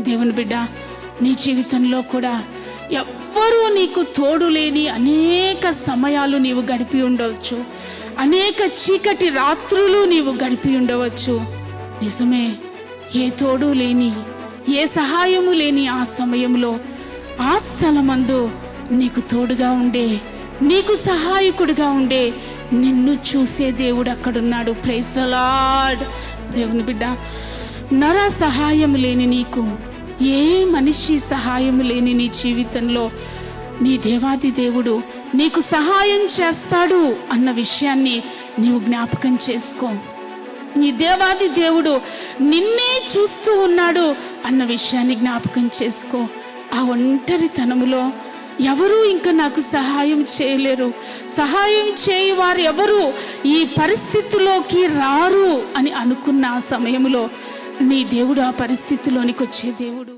దేవుని బిడ్డ, నీ జీవితంలో కూడా ఎవ్వరూ నీకు తోడు లేని అనేక సమయాలు నీవు గడిపి ఉండవచ్చు. అనేక చీకటి రాత్రులు నీవు గడిపి ఉండవచ్చు. నిజమే, ఏ తోడు లేని, ఏ సహాయము లేని ఆ సమయంలో, ఆ స్థలమందు నీకు తోడుగా ఉండే, నీకు సహాయకుడిగా ఉండే, నిన్ను చూసే దేవుడు అక్కడున్నాడు. Praise the lord. దేవుని బిడ్డ, నర సహాయం లేని నీకు, ఏ మనిషి సహాయం లేని నీ జీవితంలో నీ దేవాది దేవుడు నీకు సహాయం చేస్తాడు అన్న విషయాన్ని నీవు జ్ఞాపకం చేసుకో. నీ దేవాది దేవుడు నిన్నే చూస్తూ ఉన్నాడు అన్న విషయాన్ని జ్ఞాపకం చేసుకో. ఆ ఒంటరితనములో ఎవరు ఇంకా నాకు సహాయం చేయలేరు, సహాయం చేయవారు ఎవరు ఈ పరిస్థితిలోకి రారు అని అనుకున్న ఆ సమయంలో నీ దేవుడు ఆ పరిస్థితిలోనికి వచ్చే దేవుడు.